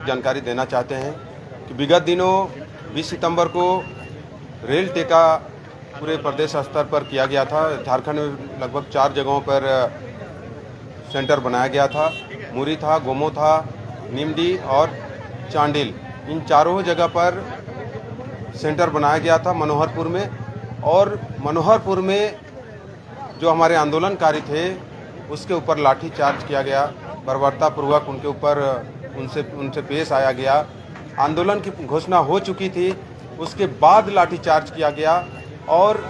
जानकारी देना चाहते हैं कि विगत दिनों 20 सितंबर को रेल टेका पूरे प्रदेश स्तर पर किया गया था। झारखंड में लगभग 4 जगहों पर सेंटर बनाया गया था। मुरी था, गोमो था, निमडी और चांडिल, इन चारों जगह पर सेंटर बनाया गया था मनोहरपुर में। और मनोहरपुर में जो हमारे आंदोलनकारी थे उसके ऊपर लाठीचार्ज किया गया, बर्बरतापूर्वक उनके ऊपर उनसे पेश आया गया। आंदोलन की घोषणा हो चुकी थी, उसके बाद लाठीचार्ज किया गया। और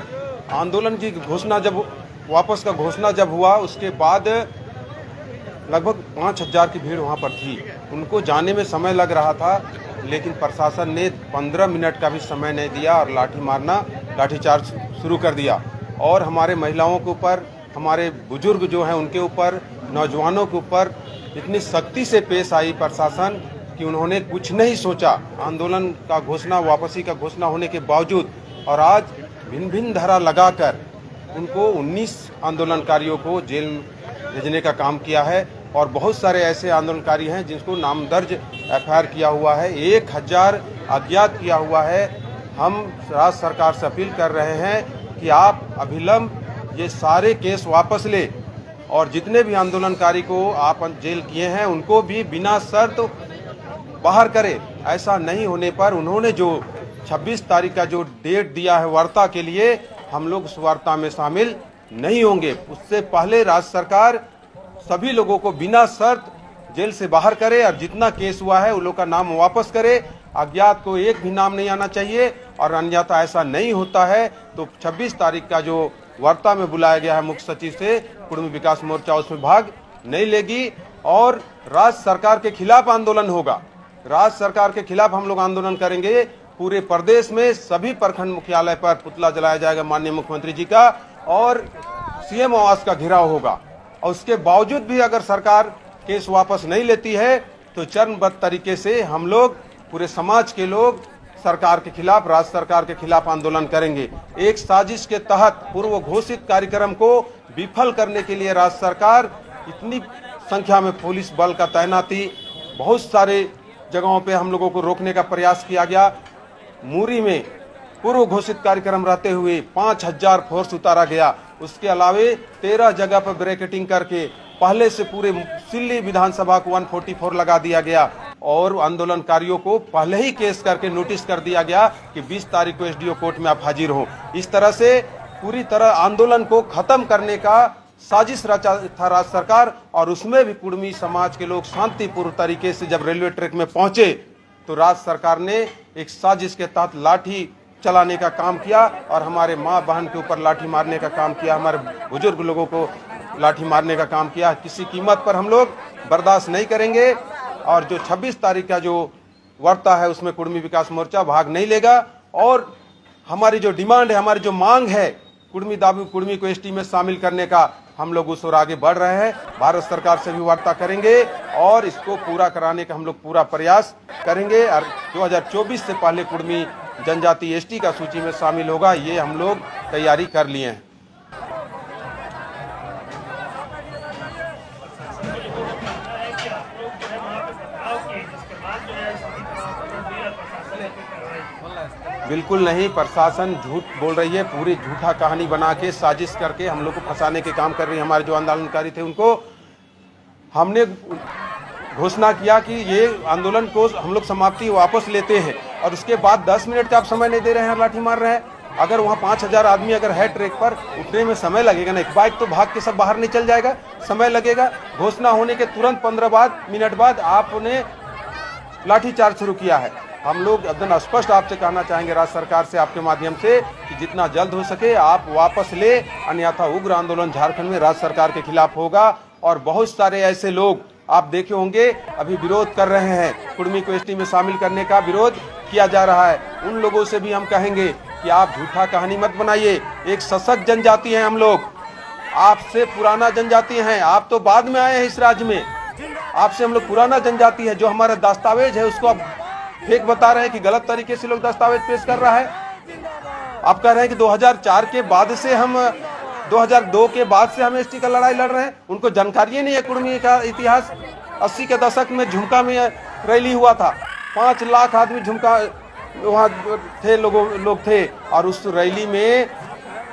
आंदोलन की घोषणा जब वापस का घोषणा जब हुआ उसके बाद लगभग 5000 की भीड़ वहाँ पर थी। उनको जाने में समय लग रहा था, लेकिन प्रशासन ने 15 मिनट का भी समय नहीं दिया और लाठीचार्ज शुरू कर दिया। और हमारे महिलाओं के ऊपर, हमारे बुजुर्ग जो हैं उनके ऊपर, नौजवानों के ऊपर इतनी सख्ती से पेश आई प्रशासन कि उन्होंने कुछ नहीं सोचा। आंदोलन का घोषणा, वापसी का घोषणा होने के बावजूद और आज भिन्न भिन्न धारा लगाकर उनको 19 आंदोलनकारियों को जेल भेजने का काम किया है। और बहुत सारे ऐसे आंदोलनकारी हैं जिनको नाम दर्ज एफआईआर किया हुआ है, 1000 अज्ञात किया हुआ है। हम राज्य सरकार से अपील कर रहे हैं कि आप अभिलंब ये सारे केस वापस ले और जितने भी आंदोलनकारी को आप जेल किए हैं उनको भी बिना शर्त बाहर करें। ऐसा नहीं होने पर उन्होंने जो 26 तारीख का जो डेट दिया है वार्ता के लिए, हम लोग उस वार्ता में शामिल नहीं होंगे। उससे पहले राज्य सरकार सभी लोगों को बिना शर्त जेल से बाहर करे और जितना केस हुआ है उन लोग का नाम वापस करे। अज्ञात को एक भी नाम नहीं आना चाहिए और अन्यथा ऐसा नहीं होता है तो 26 तारीख का जो वार्ता में बुलाया गया है मुख्य सचिव से, कुर्मी विकास मोर्चा उसमें भाग नहीं लेगी और राज्य सरकार के खिलाफ आंदोलन होगा। राज्य सरकार के खिलाफ हम लोग आंदोलन करेंगे। पूरे प्रदेश में सभी प्रखंड मुख्यालय पर पुतला जलाया जाएगा माननीय मुख्यमंत्री जी का और सीएम आवास का घेराव होगा। और उसके बावजूद भी अगर सरकार केस वापस नहीं लेती है तो चरणबद्ध तरीके से हम लोग, पूरे समाज के लोग सरकार के खिलाफ, राज्य सरकार के खिलाफ आंदोलन करेंगे। एक साजिश के तहत पूर्व घोषित कार्यक्रम को विफल करने के लिए राज्य सरकार इतनी संख्या में पुलिस बल का तैनाती, बहुत सारे जगहों पे हम लोगों को रोकने का प्रयास किया गया। मुरी में पूर्व घोषित कार्यक्रम रहते हुए 5000 फोर्स उतारा गया। उसके अलावे 13 जगह पर ब्रैकेटिंग करके पहले से पूरे सिल्ली विधानसभा को 144 लगा दिया गया और आंदोलनकारियों को पहले ही केस करके नोटिस कर दिया गया कि 20 तारीख को एसडीओ कोर्ट में आप हाजिर हो। इस तरह से पूरी तरह आंदोलन को खत्म करने का साजिश रचा था राज्य सरकार। और उसमें भी कुर्मी समाज के लोग शांतिपूर्ण तरीके से जब रेलवे ट्रैक में पहुंचे तो राज्य सरकार ने एक साजिश के तहत लाठी चलाने का काम किया और हमारे माँ बहन के ऊपर लाठी मारने का काम किया, हमारे बुजुर्ग लोगों को लाठी मारने का काम किया। किसी कीमत पर हम लोग बर्दाश्त नहीं करेंगे और जो 26 तारीख का जो वार्ता है उसमें कुर्मी विकास मोर्चा भाग नहीं लेगा। और हमारी जो डिमांड है, हमारी जो मांग है कुर्मी को एसटी में शामिल करने का, हम लोग उस ओर आगे बढ़ रहे हैं। भारत सरकार से भी वार्ता करेंगे और इसको पूरा कराने का हम लोग पूरा प्रयास करेंगे। और 2024 से पहले कुर्मी जनजाति एसटी का सूची में शामिल होगा, ये हम लोग तैयारी कर लिए हैं। बिल्कुल नहीं, प्रशासन झूठ बोल रही है, पूरी झूठा कहानी बना के साजिश करके हम लोग को फंसाने के काम कर रही है। हमारे जो आंदोलनकारी थे उनको हमने घोषणा किया कि ये आंदोलन को हम लोग समाप्ति वापस लेते हैं और उसके बाद 10 मिनट का आप समय नहीं दे रहे हैं, लाठी मार रहे हैं। अगर वहाँ 5000 आदमी अगर है ट्रैक पर, उठने में समय लगेगा ना, एक बाइक तो भाग के सब बाहर नहीं चल जाएगा, समय लगेगा। घोषणा होने के तुरंत 15 मिनट बाद आपने लाठीचार्ज शुरू किया है। हम लोग एकदम स्पष्ट आपसे कहना चाहेंगे राज्य सरकार से आपके माध्यम से कि जितना जल्द हो सके आप वापस ले, अन्यथा उग्र आंदोलन झारखंड में राज्य सरकार के खिलाफ होगा। और बहुत सारे ऐसे लोग आप देखे होंगे अभी विरोध कर रहे हैं, कुर्मी को एसटी में शामिल करने का विरोध किया जा रहा है। उन लोगों से भी हम कहेंगे कि आप झूठा कहानी मत बनाइए। एक सशक्त जनजाति है हम लोग, आपसे पुराना जनजाति हैं, आप तो बाद में आए हैं इस राज्य में, आपसे हम लोग पुराना जनजाति है। जो हमारा दस्तावेज है उसको आप फेक बता रहे हैं कि गलत तरीके से लोग दस्तावेज पेश कर रहा है। आप कह रहे हैं कि 2004 के बाद से हम 2002 के बाद से हम एसटी का लड़ाई लड़ रहे हैं। उनको जानकारी ही नहीं है कुर्मी का इतिहास। 80 के दशक में झुमका में रैली हुआ था, 5 लाख आदमी झुमका वहाँ थे, लोग थे, और उस रैली में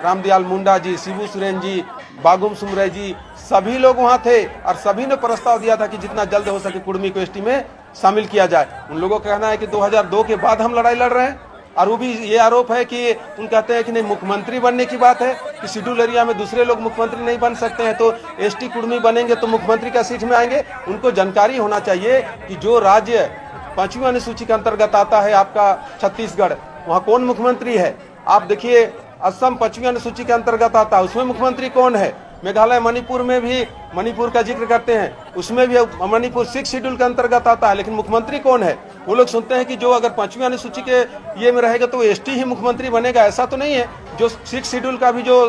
रामदयाल मुंडा जी, शिबू सोरेन जी, बागुम सुमरे जी, सभी लोग वहाँ थे और सभी ने प्रस्ताव दिया था कि जितना जल्द हो सके कुर्मी को एसटी में शामिल किया जाए। उन लोगों का कहना है कि 2002 के बाद हम लड़ाई लड़ रहे हैं। और वो भी ये आरोप है कि उन कहते हैं कि नहीं, मुख्यमंत्री बनने की बात है कि शेड्यूल एरिया में दूसरे लोग मुख्यमंत्री नहीं बन सकते हैं, तो एसटी कुर्मी बनेंगे तो मुख्यमंत्री का सीट में आएंगे। उनको जानकारी होना चाहिए कि जो राज्य 5वीं अनुसूची के अंतर्गत आता है आपका छत्तीसगढ़, वहाँ कौन मुख्यमंत्री है। आप देखिए असम 5वीं अनुसूची के अंतर्गत आता है, उसमें मुख्यमंत्री कौन है। मेघालय, मणिपुर में भी मणिपुर का जिक्र करते हैं, उसमें भी मणिपुर 6 शेड्यूल के अंतर्गत आता है, लेकिन मुख्यमंत्री कौन है। वो लोग सुनते हैं कि जो अगर 5वीं अनुसूची के ये में रहेगा तो एसटी ही मुख्यमंत्री बनेगा। ऐसा तो नहीं है। जो 6 शेड्यूल का भी जो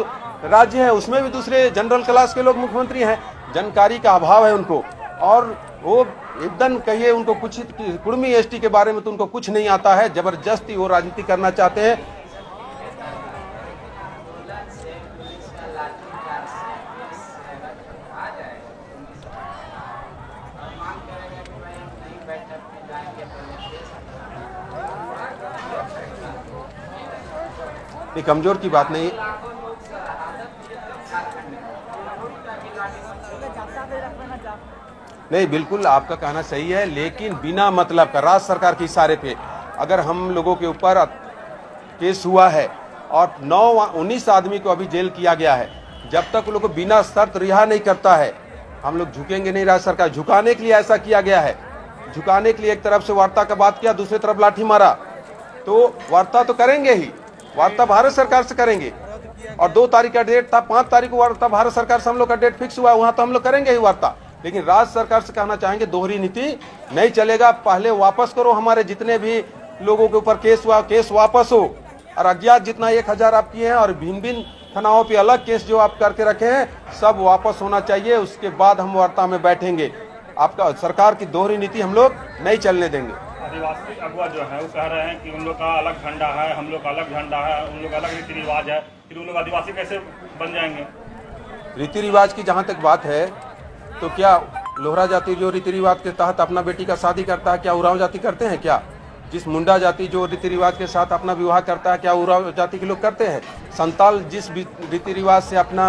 राज्य है उसमें भी दूसरे जनरल क्लास के लोग मुख्यमंत्री हैं। जानकारी का अभाव है उनको, और वो एकदम कहिए उनको कुछ कुर्मी एसटी के बारे में तो उनको कुछ नहीं आता है। जबरदस्ती वो राजनीति करना चाहते हैं। ये कमजोर की बात नहीं, नहीं बिल्कुल आपका कहना सही है, लेकिन बिना मतलब का राज्य सरकार के इशारे पे अगर हम लोगों के ऊपर केस हुआ है और 19 आदमी को अभी जेल किया गया है, जब तक लोग को बिना शर्त रिहा नहीं करता है हम लोग झुकेंगे नहीं। राज्य सरकार झुकाने के लिए ऐसा किया गया है, झुकाने के लिए एक तरफ से वार्ता का बात किया, दूसरी तरफ लाठी मारा। तो वार्ता तो करेंगे ही, वार्ता भारत सरकार से करेंगे, और 2 तारीख का डेट था, 5 तारीख को वार्ता भारत सरकार से हम लोग का डेट फिक्स हुआ, वहां तो हम लोग करेंगे ही वार्ता। लेकिन राज्य सरकार से कहना चाहेंगे दोहरी नीति नहीं चलेगा। पहले वापस करो, हमारे जितने भी लोगों के ऊपर केस हुआ केस वापस हो, और अज्ञात जितना 1000 आप किए हैं और भिन्न भिन्न थानाओं पे अलग केस जो आप करके रखे हैं सब वापस होना चाहिए। उसके बाद हम वार्ता में बैठेंगे। आपका सरकार की दोहरी नीति हम लोग नहीं चलने देंगे। आदिवासी अगुआ जो है वो कह रहे हैं कि उन लोग का अलग झंडा है, हम लोग का अलग झंडा है, उन लोग का अलग रीति रिवाज है, फिर उन लोग आदिवासी कैसे बन जाएंगे। रीति रिवाज की जहाँ तक बात है तो क्या लोहरा जाति जो रीति रिवाज के तहत अपना बेटी का शादी करता है, क्या उरांव जाति करते हैं क्या? जिस मुंडा जाति जो रीति रिवाज के साथ अपना विवाह करता है, क्या उरांव जाति के लोग करते हैं? संताल जिस रीति रिवाज से अपना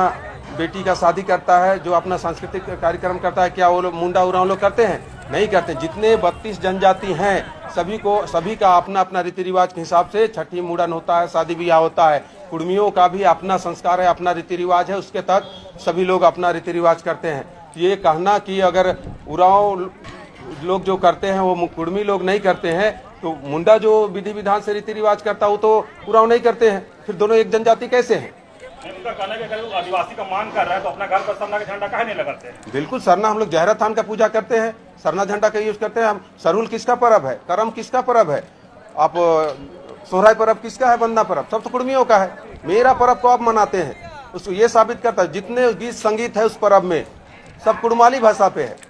बेटी का शादी करता है, जो अपना सांस्कृतिक कार्यक्रम करता है, क्या वो लोग मुंडा उरांव लोग करते हैं? नहीं करते। जितने 32 जनजाति हैं सभी का अपना अपना रीति रिवाज के हिसाब से छठी मुंडन होता है, शादी ब्याह होता है। कुर्मियों का भी अपना संस्कार है, अपना रीति रिवाज है, उसके तहत सभी लोग अपना रीति रिवाज करते हैं। ये कहना कि अगर उरांव लोग जो करते हैं वो कुर्मी लोग नहीं करते हैं, तो मुंडा जो विधि विधान से रीति रिवाज करता है वो तो उरांव नहीं करते हैं, फिर दोनों एक जनजाति कैसे हैं? उनका कहना है कि अगर आदिवासी का मांग कर रहा है तो अपना घर पर सरना का झंडा काहे नहीं लगाते? बिल्कुल, सरना हम लोग जहरा थान का पूजा करते हैं, सरना झंडा का यूज करते हैं। हम सरूल किसका पर्व है, करम किसका पर्व है, आप सोहराय पर्व किसका है, बंदा पर्व सब तो कुर्मियों का है। मेरा पर्व को आप मनाते हैं, उसको ये साबित करता है जितने गीत संगीत है उस पर्व में सब कुड़माली भाषा पे है।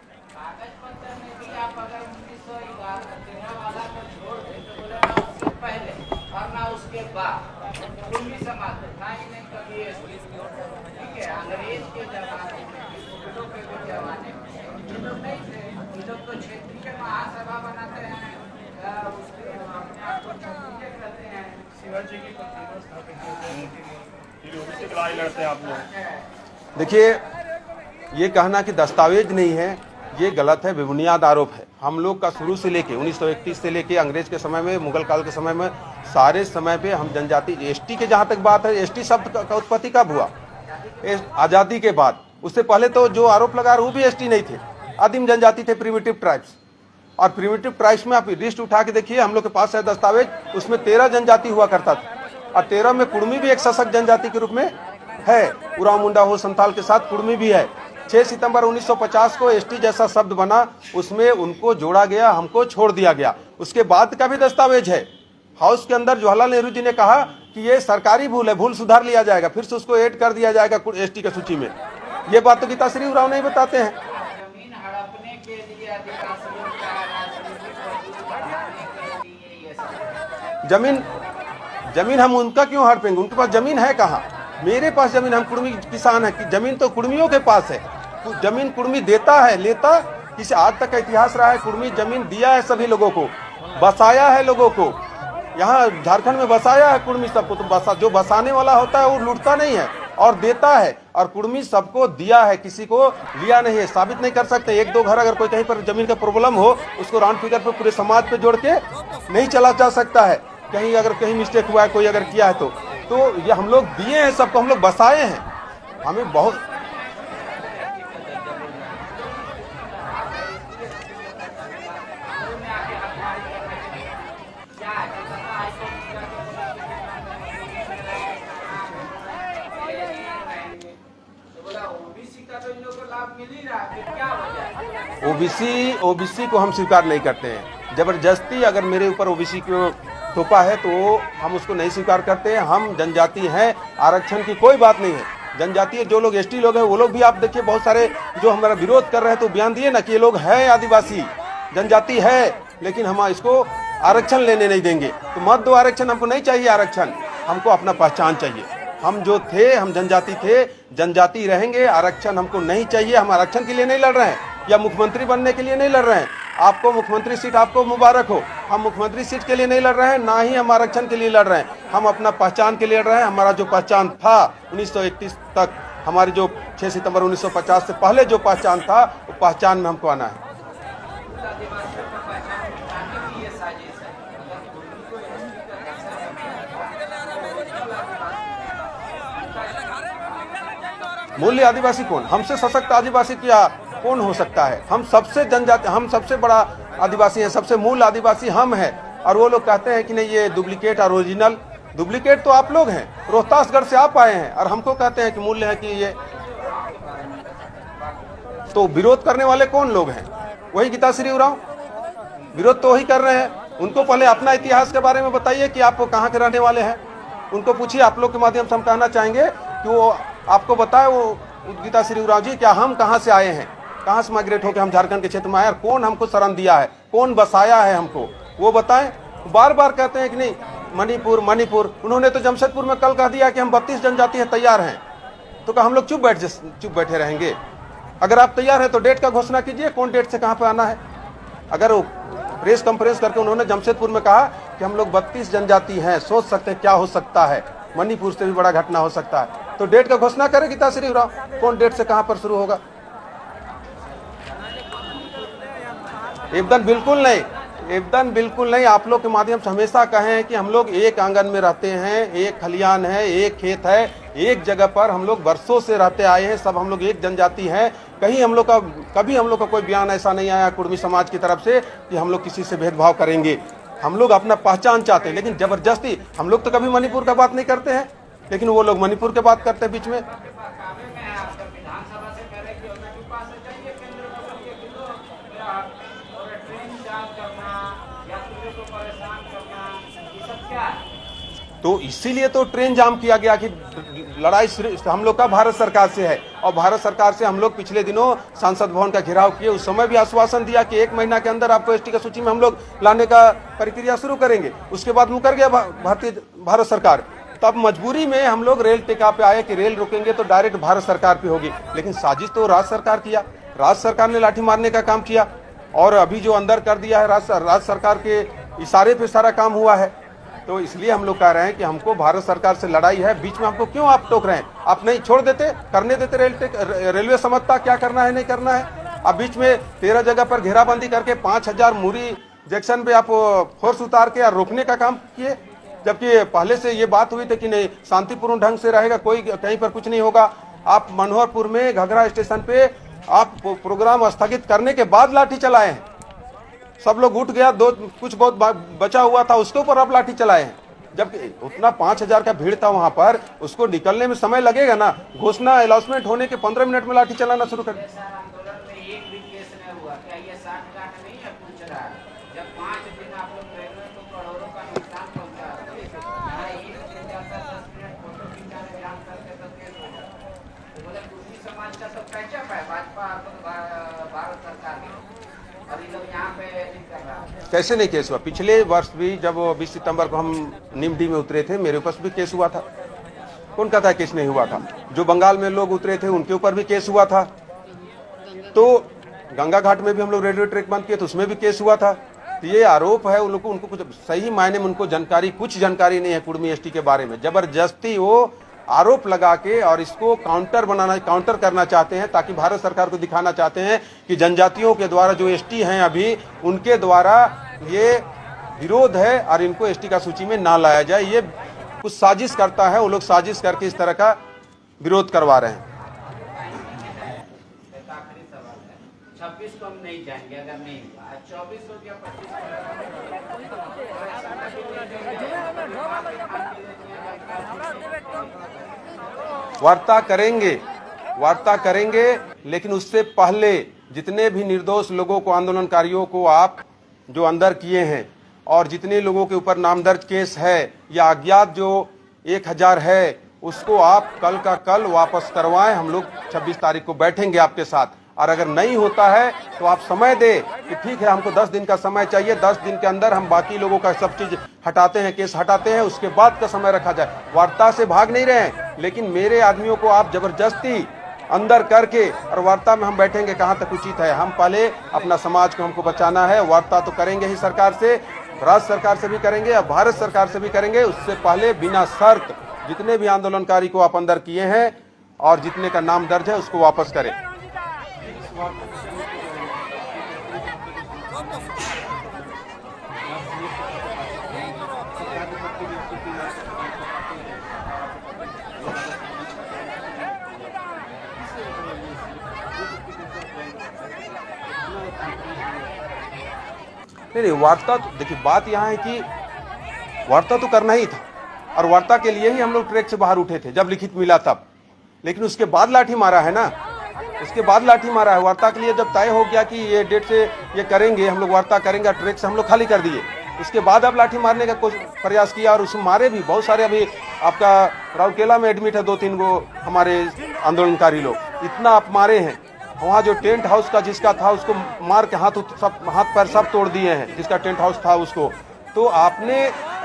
देखिए, ये कहना कि दस्तावेज नहीं है ये गलत है, बेबुनियाद आरोप है। हम लोग का शुरू से लेके 1931 से लेके अंग्रेज के समय में, मुगल काल के समय में, सारे समय पे हम जनजाति एसटी के जहाँ तक बात है, एसटी शब्द का उत्पत्ति कब हुआ? आज़ादी के बाद। उससे पहले तो जो आरोप लगा रहे वो भी एसटी नहीं थे, आदिम जनजाति थे, प्रिमिटिव ट्राइब्स। और प्रिमिटिव ट्राइब्स में आप लिस्ट उठा के देखिए, हम लोग के पास है दस्तावेज, उसमें 13 जनजाति हुआ करता था, और 13 में कुर्मी भी एक सशक्त जनजाति के रूप में है। उरांव मुंडा हो, संथाल के साथ कुर्मी भी है। 6 सितंबर 1950 को एसटी जैसा शब्द बना, उसमें उनको जोड़ा गया, हमको छोड़ दिया गया। उसके बाद का भी दस्तावेज है। हाउस के अंदर जवाहरलाल नेहरू जी ने कहा कि ये सरकारी भूल है, भूल सुधार लिया जाएगा, फिर से उसको ऐड कर दिया जाएगा एसटी की सूची में। ये बात तो गीताश्री उरांव नहीं बताते हैं। जमीन हम उनका क्यों हड़पेंगे? उनके पास जमीन है कहाँ? मेरे पास जमीन, हम कुर्मी किसान है कि जमीन तो कुर्मियों के पास है। जमीन कुर्मी देता है, लेता किसी, आज तक का इतिहास रहा है कुर्मी जमीन दिया है सभी लोगों को, बसाया है लोगों को, यहाँ झारखंड में बसाया है कुर्मी सबको। तो जो बसाने वाला होता है वो लूटता नहीं है और देता है, और कुर्मी सबको दिया है, किसी को लिया नहीं है। साबित नहीं कर सकते, एक दो घर अगर कोई कहीं पर जमीन का प्रॉब्लम हो उसको राउंड फिगर पर पूरे समाज पे जोड़ के नहीं चला जा सकता है। कहीं अगर कहीं मिस्टेक हुआ है, कोई अगर किया है तो ये हम लोग दिए हैं सबको, हम लोग बसाए हैं। हमें बहुत ओबीसी को हम स्वीकार नहीं करते हैं। जबरदस्ती अगर मेरे ऊपर ओबीसी को थोपा है तो हम उसको नहीं स्वीकार करते हैं। हम जनजाति हैं, आरक्षण की कोई बात नहीं है। जनजातीय जो लोग एसटी लोग हैं वो लोग भी आप देखिए, बहुत सारे जो हमारा विरोध कर रहे हैं तो बयान दिए ना कि ये लोग हैं आदिवासी जनजाति है, लेकिन हम इसको आरक्षण लेने नहीं देंगे। तो मत दो आरक्षण, हमको नहीं चाहिए आरक्षण, हमको अपना पहचान चाहिए। हम जो थे, हम जनजाति थे, जनजाति रहेंगे। आरक्षण हमको नहीं चाहिए। हम आरक्षण के लिए नहीं लड़ रहे हैं या मुख्यमंत्री बनने के लिए नहीं लड़ रहे हैं। आपको मुख्यमंत्री सीट आपको मुबारक हो, हम मुख्यमंत्री सीट के लिए नहीं लड़ रहे हैं, ना ही हम आरक्षण के लिए लड़ रहे हैं। हम अपना पहचान के लिए लड़ रहे हैं। हमारा जो पहचान था 1931 तक, हमारी जो 6 सितंबर 1950 से पहले जो पहचान था, वो पहचान में हमको आना है। मूल्य आदिवासी कौन, हमसे सशक्त आदिवासी क्या कौन हो सकता है? हम सबसे जनजाति, हम सबसे बड़ा आदिवासी हैं, सबसे मूल आदिवासी हम हैं। और वो लोग कहते हैं कि नहीं ये डुप्लीकेट और ओरिजिनल। डुप्लीकेट तो आप लोग हैं, रोहतासगढ़ से आप आए हैं और हमको कहते हैं कि मूल्य है कि ये। तो विरोध करने वाले कौन लोग हैं? वही गीताश्री उरांव विरोध तो वही कर रहे हैं। उनको पहले अपना इतिहास के बारे में बताइए कि आप कहाँ के रहने वाले हैं। उनको पूछिए, आप लोग के माध्यम से हम कहना चाहेंगे कि वो आपको बताए, वो गीताश्री उरांव जी, क्या हम कहाँ से आए हैं, कहाँ से माइग्रेट होकर हम झारखंड के क्षेत्र में आए, और कौन हमको शरण दिया है, कौन बसाया है हमको, वो बताएं। बार बार कहते हैं कि नहीं मणिपुर मणिपुर। उन्होंने तो जमशेदपुर में कल कह दिया कि हम 32 जनजाति हैं, तैयार हैं। तो क्या हम लोग चुप बैठे रहेंगे? अगर आप तैयार हैं तो डेट का घोषणा कीजिए, कौन डेट से कहाँ पे आना है। अगर वो प्रेस कॉन्फ्रेंस करके उन्होंने जमशेदपुर में कहा कि हम लोग 32 जनजाति हैं, सोच सकते हैं क्या हो सकता है, मणिपुर से भी बड़ा घटना हो सकता है। तो डेट का घोषणा करे गीताश्री उरांव, कौन डेट से कहां पर शुरू होगा। एकदम बिल्कुल नहीं, एकदम बिल्कुल नहीं। आप लोग के माध्यम से हमेशा कहें कि हम लोग एक आंगन में रहते हैं, एक खलियान है, एक खेत है, एक जगह पर हम लोग बरसों से रहते आए हैं। सब हम लोग एक जनजाति हैं। कहीं हम लोग का, कभी हम लोग का कोई बयान ऐसा नहीं आया कुर्मी समाज की तरफ से कि हम लोग किसी से भेदभाव करेंगे। हम लोग अपना पहचान चाहते हैं, लेकिन जबरदस्ती हम लोग तो कभी मणिपुर का बात नहीं करते हैं, लेकिन वो लोग मणिपुर के बात करते हैं बीच में। तो इसीलिए तो ट्रेन जाम किया गया कि लड़ाई हम लोग का भारत सरकार से है, और भारत सरकार से हम लोग पिछले दिनों सांसद भवन का घेराव किए। उस समय भी आश्वासन दिया कि 1 महीना के अंदर आपको एसटी की सूची में हम लोग लाने का प्रक्रिया शुरू करेंगे। उसके बाद मुकर गया भारत सरकार। तब मजबूरी में हम लोग रेल टेका पे आए कि रेल रुकेंगे तो डायरेक्ट भारत सरकार पे होगी, लेकिन साजिश तो राज्य सरकार किया। राज्य सरकार ने लाठी मारने का काम किया, और अभी जो अंदर कर दिया है राज्य सरकार के इशारे पे सारा काम हुआ है। तो इसलिए हम लोग कह रहे हैं कि हमको भारत सरकार से लड़ाई है। बीच में हमको क्यों आप टोक रहे हैं? आप नहीं छोड़ देते, करने देते, रेलवे समझता क्या करना है नहीं करना है। अब बीच में 13 जगह पर घेराबंदी करके 5000 मुरी जंक्शन पे आप फोर्स उतार के रोकने का काम किए, जबकि पहले से ये बात हुई थी कि नहीं शांतिपूर्ण ढंग से रहेगा, कोई कहीं पर कुछ नहीं होगा। आप मनोहरपुर में घघरा स्टेशन पे आप प्रोग्राम स्थगित करने के बाद लाठी चलाए हैं। सब लोग उठ गया, कुछ बहुत बचा हुआ था उसके ऊपर आप लाठी चलाए हैं, जबकि उतना 5000 का भीड़ था वहां पर, उसको निकलने में समय लगेगा ना। घोषणा अनाउंसमेंट होने के 15 मिनट में लाठी चलाना शुरू कर। कैसे नहीं केस हुआ? पिछले वर्ष भी जब 20 सितंबर को हम निमडी में उतरे थे, मेरे ऊपर भी केस हुआ था। कौन कहता है केस नहीं हुआ था? जो बंगाल में लोग उतरे थे उनके ऊपर भी केस हुआ था। तो गंगा घाट में भी हम लोग रेलवे ट्रैक बंद किए तो उसमें भी केस हुआ था। तो ये आरोप है उन लोग को, उनको कुछ सही मायने में उनको कुछ जानकारी नहीं है कुर्मी एसटी के बारे में। जबरदस्ती वो आरोप लगा के और इसको काउंटर करना चाहते हैं, ताकि भारत सरकार को दिखाना चाहते हैं कि जनजातियों के द्वारा जो एसटी हैं अभी उनके द्वारा ये विरोध है और इनको एसटी का सूची में ना लाया जाए। ये कुछ साजिश करता है, वो लोग साजिश करके इस तरह का विरोध करवा रहे हैं। 26 को हम नहीं जाएंगे, अगर नहीं 24 हो गया 25 वार्ता करेंगे, लेकिन उससे पहले जितने भी निर्दोष लोगों को, आंदोलनकारियों को आप जो अंदर किए हैं और जितने लोगों के ऊपर नामदर्ज केस है या अज्ञात जो 1000 है, उसको आप कल का कल वापस करवाएं। हम लोग 26 तारीख को बैठेंगे आपके साथ, और अगर नहीं होता है तो आप समय दे कि ठीक है हमको 10 दिन का समय चाहिए, 10 दिन के अंदर हम बाकी लोगों का सब चीज हटाते हैं, केस हटाते हैं, उसके बाद का समय रखा जाए। वार्ता से भाग नहीं रहे हैं, लेकिन मेरे आदमियों को आप जबरदस्ती अंदर करके और वार्ता में हम बैठेंगे कहाँ तक उचित है? हम पहले अपना समाज को हमको बचाना है। वार्ता तो करेंगे ही सरकार से, राज्य सरकार से भी करेंगे और भारत सरकार से भी करेंगे। उससे पहले बिना शर्त जितने भी आंदोलनकारी को आप अंदर किए हैं और जितने का नाम दर्ज है उसको वापस करें। नहीं, वार्ता तो देखिए, बात यहाँ है कि वार्ता तो करना ही था और वार्ता के लिए ही हम लोग ट्रैक से बाहर उठे थे जब लिखित मिला तब। लेकिन उसके बाद लाठी मारा है ना, उसके बाद लाठी मारा है। वार्ता के लिए जब तय हो गया कि ये डेट से ये करेंगे, हम लोग वार्ता करेंगे, ट्रैक से हम लोग खाली कर दिए। उसके बाद अब लाठी मारने का कोई प्रयास किया और उसमें मारे भी बहुत सारे। अभी आपका राउरकेला में एडमिट है 2-3 गो हमारे आंदोलनकारी लोग, इतना आप मारे हैं। वहाँ जो टेंट हाउस का जिसका था उसको मार के हाथ पैर सब तोड़ दिए हैं, जिसका टेंट हाउस था उसको। तो आपने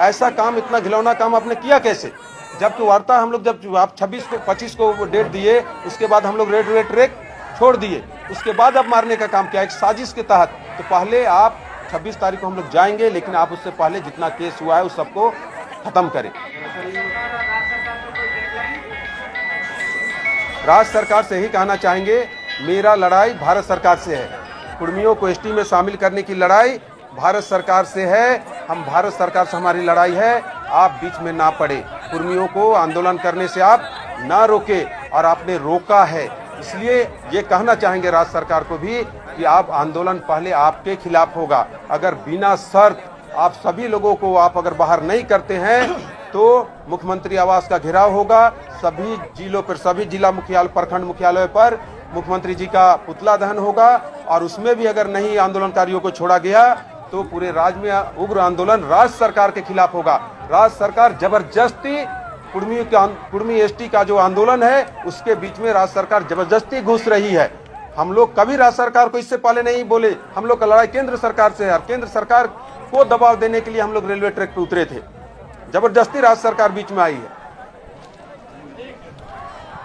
ऐसा काम, इतना घिनौना काम आपने किया कैसे? जबकि वार्ता हम लोग, जब आप 26 को 25 को डेट दिए, उसके बाद हम लोग रेलवे ट्रैक छोड़ दिए, उसके बाद अब मारने का काम किया एक साजिश के तहत। तो पहले आप 26 तारीख को हम लोग जाएंगे, लेकिन आप उससे पहले जितना केस हुआ है उस सबको खत्म करें। राज्य सरकार से ही कहना चाहेंगे, मेरा लड़ाई भारत सरकार से है। कुर्मियों को एसटी में शामिल करने की लड़ाई भारत सरकार से है। हम भारत सरकार से हमारी लड़ाई है, आप बीच में ना पड़े। कुर्मियों को आंदोलन करने से आप ना रोके, और आपने रोका है। इसलिए ये कहना चाहेंगे राज्य सरकार को भी कि आप आंदोलन पहले आपके खिलाफ होगा। अगर बिना शर्त आप सभी लोगों को आप अगर बाहर नहीं करते हैं तो मुख्यमंत्री आवास का घेराव होगा। सभी जिलों पर, सभी जिला मुख्यालय, प्रखंड मुख्यालय पर मुख्यमंत्री जी का पुतला दहन होगा। और उसमें भी अगर नहीं आंदोलनकारियों को छोड़ा गया तो पूरे राज्य में उग्र आंदोलन राज्य सरकार के खिलाफ होगा। राज्य सरकार जबरदस्ती कुर्मी एसटी का जो आंदोलन है उसके बीच में राज्य सरकार जबरदस्ती घुस रही है। हम लोग कभी राज्य सरकार को इससे पहले नहीं बोले। हम लोग का लड़ाई केंद्र सरकार से है और केंद्र सरकार को दबाव देने के लिए हम लोग रेलवे ट्रैक पर उतरे थे। जबरदस्ती राज्य सरकार बीच में आई है।